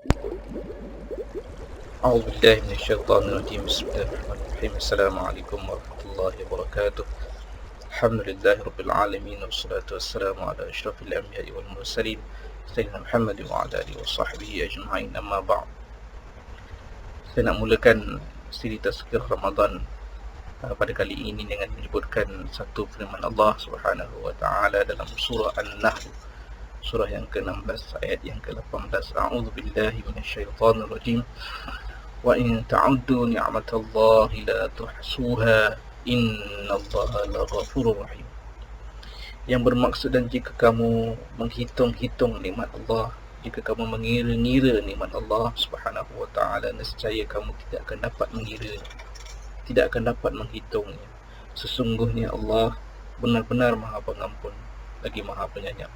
أعوذ بالله من الشيطان الرجيم. بسم الله الرحمن الرحيم. السلام عليكم ورحمة الله وبركاته. الحمد لله رب العالمين، والصلاة والسلام على أشرف الأنبياء والمرسلين سيدنا محمد وعلى آله وصحبه أجمعين. أما بعد. Saya nak mulakan siri tazkir Ramadan pada kali ini dengan menyebutkan satu firman Allah Subhanahu wa taala dalam surah An-Nahl, surah yang ke-16 ayat yang ke-18. A'udzu billahi minasyaitonir rajim. Wa in ta'uddu ni'matallahi la tuhsuha innallaha laghafurur rahim. Yang bermaksud, dan jika kamu menghitung-hitung nikmat Allah, jika kamu mengira-ngira nikmat Allah Subhanahu wa taala, nescaya kamu tidak akan dapat mengira, tidak akan dapat menghitungnya. Sesungguhnya Allah benar-benar Maha Pengampun lagi Maha Penyayang.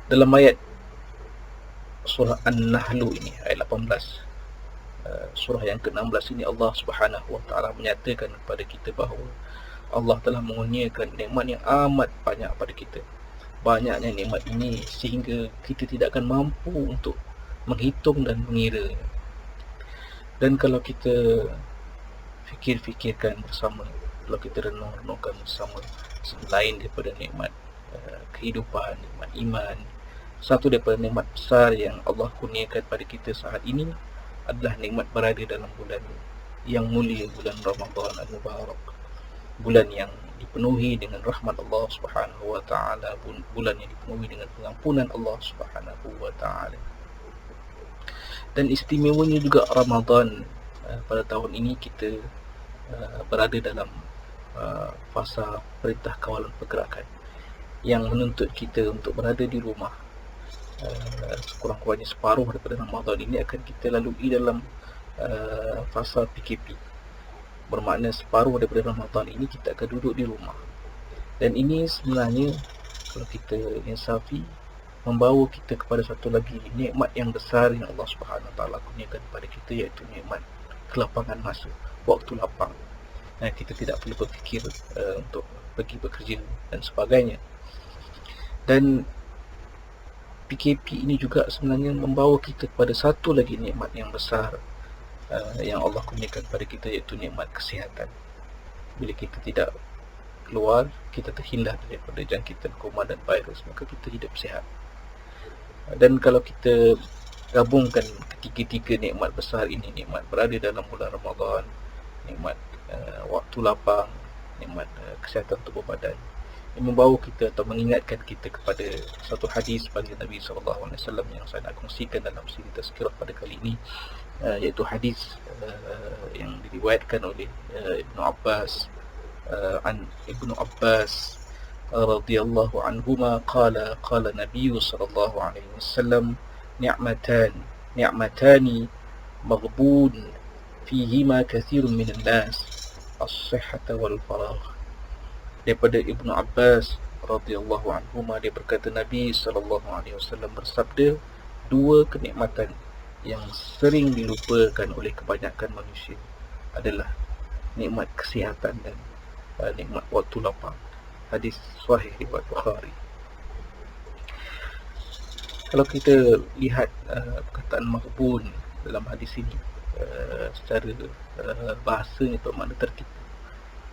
Dalam ayat surah An-Nahl ini, ayat 18, surah yang ke-16 ini, Allah Subhanahu wa taala menyatakan kepada kita bahawa Allah telah mengurniakan nikmat yang amat banyak pada kita. Banyaknya nikmat ini sehingga kita tidak akan mampu untuk menghitung dan mengira. Dan kalau kita fikir-fikirkan bersama, kalau kita renung-renungkan bersama, selain daripada nikmat kehidupan, nikmat iman, satu daripada nikmat besar yang Allah kurniakan pada kita saat ini adalah nikmat berada dalam bulan yang mulia, bulan Ramadan al-Mubarak, bulan yang dipenuhi dengan rahmat Allah Subhanahu wa taala, bulan yang dipenuhi dengan pengampunan Allah Subhanahu wa taala. Dan istimewanya juga Ramadan, pada tahun ini kita berada dalam fasa perintah kawalan pergerakan yang menuntut kita untuk berada di rumah. Sekurang-kurangnya separuh daripada Ramadan ini akan kita lalui dalam fasa PKP. Bermakna separuh daripada Ramadan ini kita akan duduk di rumah. Dan ini sebenarnya, kalau kita insafi, membawa kita kepada satu lagi nikmat yang besar yang Allah Subhanahu Wa Taala kurniakan kepada kita, iaitu nikmat kelapangan masa, waktu lapang. Kita tidak perlu berfikir untuk pergi bekerja dan sebagainya. Dan PKP ini juga sebenarnya membawa kita kepada satu lagi nikmat yang besar yang Allah kurniakan kepada kita, iaitu nikmat kesihatan. Bila kita tidak keluar, kita terhindar daripada jangkitan kuman dan virus, maka kita hidup sihat. Dan kalau kita gabungkan ketiga-tiga nikmat besar ini, nikmat berada dalam bulan Ramadan, nikmat waktu lapang, nikmat kesihatan tubuh badan, yang membawa kita atau mengingatkan kita kepada satu hadis pada Nabi SAW yang saya nak kongsikan dalam siri tazkirah pada kali ini, iaitu hadis yang diriwayatkan oleh Ibnu Abbas, Ibnu Abbas radhiyallahu anhuma qala Nabi sallallahu alaihi wasallam ni'matani maghbun fihima kathirun minan nas, as-sihhata wal faragh. Daripada Ibnu Abbas radhiyallahu anhuma, dia berkata Nabi sallallahu alaihi wasallam bersabda, dua kenikmatan yang sering dilupakan oleh kebanyakan manusia adalah nikmat kesihatan dan nikmat waktu lapang. Hadis sahih riwayat Bukhari. Kalau kita lihat perkataan maghbun dalam hadis ini, secara bahasanya bermakna tertipu,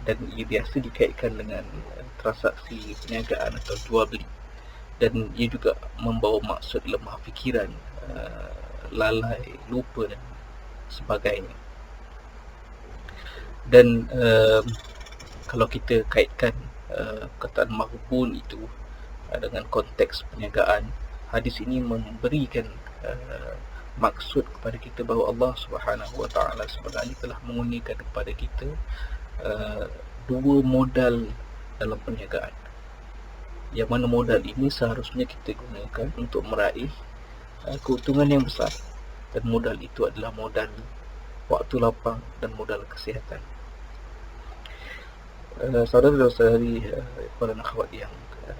dan ia biasa dikaitkan dengan transaksi perniagaan atau jual beli, dan ia juga membawa maksud lemah fikiran, lalai, lupa dan sebagainya. Dan kalau kita kaitkan perkataan maghbun itu dengan konteks perniagaan, hadis ini memberikan maksud kepada kita bahawa Allah Subhanahu Wa Taala sebenarnya telah mengurniakan kepada kita dua modal dalam perniagaan, yang mana modal ini seharusnya kita gunakan untuk meraih keuntungan yang besar, dan modal itu adalah modal waktu lapang dan modal kesihatan. Saudara-saudari, para akhwat yang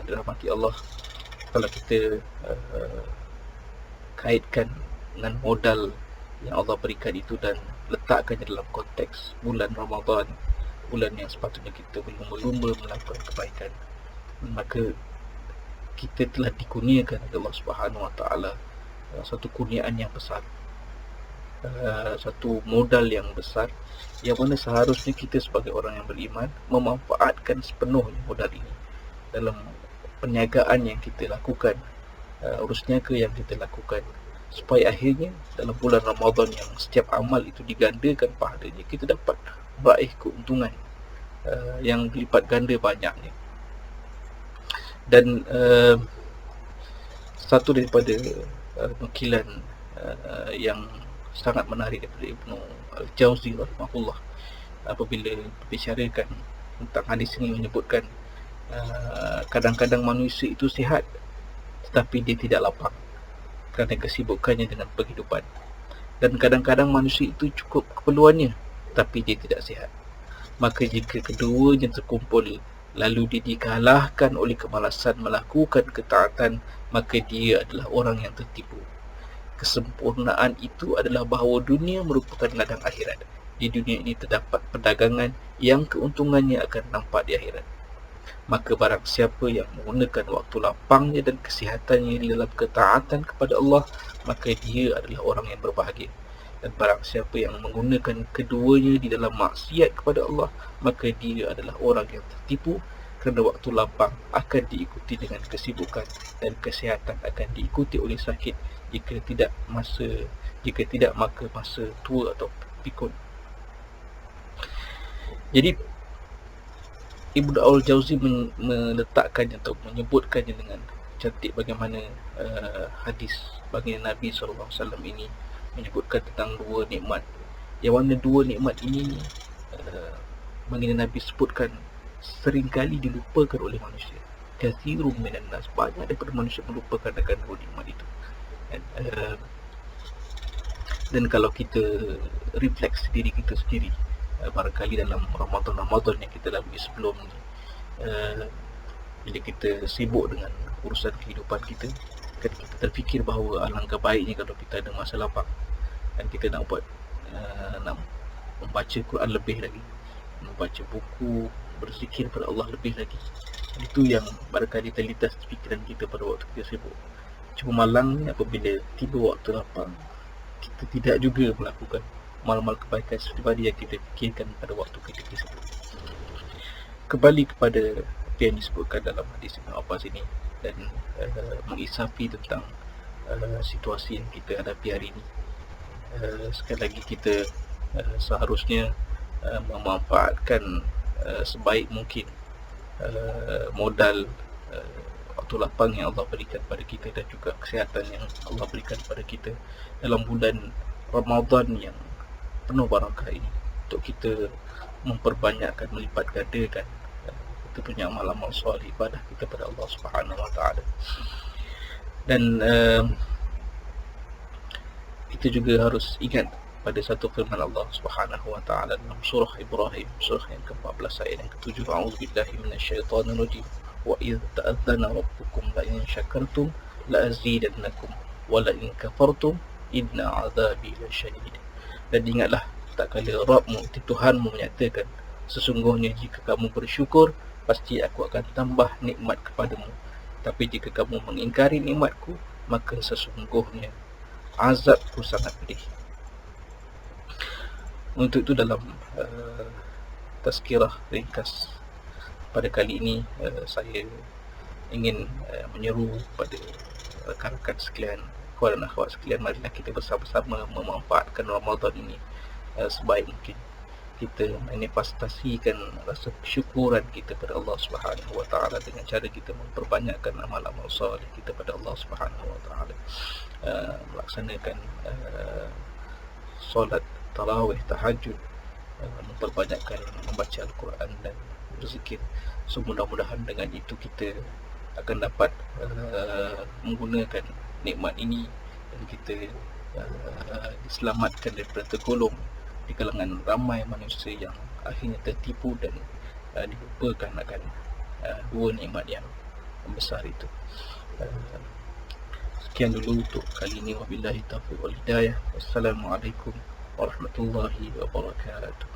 dirahmati Allah, kalau kita kaitkan dengan modal yang Allah berikan itu dan letakkannya dalam konteks bulan Ramadan, bulan yang sepatutnya kita berlumba-lumba melakukan kebaikan, maka kita telah dikurniakan oleh Allah Subhanahu Wa Taala satu kurniaan yang besar, satu modal yang besar, yang mana seharusnya kita sebagai orang yang beriman memanfaatkan sepenuhnya modal ini dalam perniagaan yang kita lakukan, urus niaga yang kita lakukan, supaya akhirnya dalam bulan Ramadan yang setiap amal itu digandakan pahalanya, kita dapat meraih keuntungan yang berlipat ganda banyaknya. Dan satu daripada nukilan yang sangat menarik daripada Ibnu Al-Jauzi rahimahullah, apabila berbicarakan tentang hadis ini, menyebutkan kadang-kadang manusia itu sihat tetapi dia tidak lapang kerana kesibukannya dengan penghidupan, dan kadang-kadang manusia itu cukup keperluannya tapi dia tidak sihat. Maka jika keduanya terkumpul lalu dia dikalahkan oleh kemalasan melakukan ketaatan, maka dia adalah orang yang tertipu. Kesempurnaan itu adalah bahawa dunia merupakan ladang akhirat. Di dunia ini terdapat perdagangan yang keuntungannya akan nampak di akhirat. Maka barang siapa yang menggunakan waktu lapangnya dan kesihatannya di dalam ketaatan kepada Allah, maka dia adalah orang yang berbahagia. Dan barang siapa yang menggunakan keduanya di dalam maksiat kepada Allah, maka dia adalah orang yang tertipu, kerana waktu lapang akan diikuti dengan kesibukan dan kesihatan akan diikuti oleh sakit, jika tidak maka masa tua atau pikun. Jadi Ibnu Al-Jauzi meletakkannya atau menyebutkannya dengan cantik bagaimana hadis baginda Nabi SAW ini menyebutkan tentang dua nikmat, yang mana dua nikmat ini baginda Nabi sebutkan seringkali dilupakan oleh manusia. Kathirun minan nas, banyak daripada manusia melupakan akan dua nikmat itu. Dan kalau kita refleks diri kita sendiri, barangkali dalam Ramadan yang kita lalui sebelum ni, bila kita sibuk dengan urusan kehidupan kita, kan kita terfikir bahawa alangkah baiknya kalau kita ada masa lapang dan kita nak membaca Quran lebih lagi, membaca buku, berzikir pada Allah lebih lagi. Itu yang barangkali terlintas fikiran kita pada waktu kita sibuk. Cuma malangnya apabila tiba waktu lapang, kita tidak juga melakukan mal-mal kebaikan seperti yang kita fikirkan pada waktu kita sibuk. Kembali kepada apa yang disebutkan dalam hadis Ibn Abbas ini, dan mengisafi tentang situasi yang kita hadapi hari ini. Sekali lagi kita seharusnya memanfaatkan sebaik mungkin modal waktu lapang yang Allah berikan pada kita, dan juga kesihatan yang Allah berikan pada kita dalam bulan Ramadan yang penuh barakah ini, untuk kita memperbanyakkan, melipat gandakan kita punya amal-amal soleh, ibadah kita pada Allah Subhanahu Wa Taala. Dan kita juga harus ingat pada satu firman Allah Subhanahu Wa Taala dalam surah Ibrahim, surah yang ke-14 ayat yang ke-7, a'udzubillahi minasyaitonir rajim, wa idz ta'adzana rabbukum la in syakartum la azidannakum wa la in kafartum inna 'adzabi lasyadid. Dan ingatlah tak kala Rabbmu, Tuhanmu menyatakan, sesungguhnya jika kamu bersyukur, pasti aku akan tambah nikmat kepadamu. Tapi jika kamu mengingkari nikmatku, maka sesungguhnya azabku sangat pedih. Untuk itu dalam tazkirah ringkas pada kali ini, saya ingin menyeru pada rakan-rakan sekalian, kawan dan akhwat sekalian, marilah kita bersama-sama memanfaatkan Ramadan ini sebaik mungkin. Kita manifestasikan rasa kesyukuran kita pada Allah Subhanahu Wa Taala dengan cara kita memperbanyakkan amal-amal soleh kita pada Allah Subhanahu Wa Taala, melaksanakan solat tarawih, tahajud, memperbanyakkan membaca Al-Quran dan berzikir. So mudah-mudahan dengan itu kita akan dapat menggunakan nikmat ini, dan kita diselamatkan daripada tergolong di kalangan ramai manusia yang akhirnya tertipu dan dilupakan akan dua nikmat yang besar itu. Sekian dulu untuk kali ini. Wabillahi taufiq wal hidayah. Wassalamualaikum warahmatullahi wabarakatuh.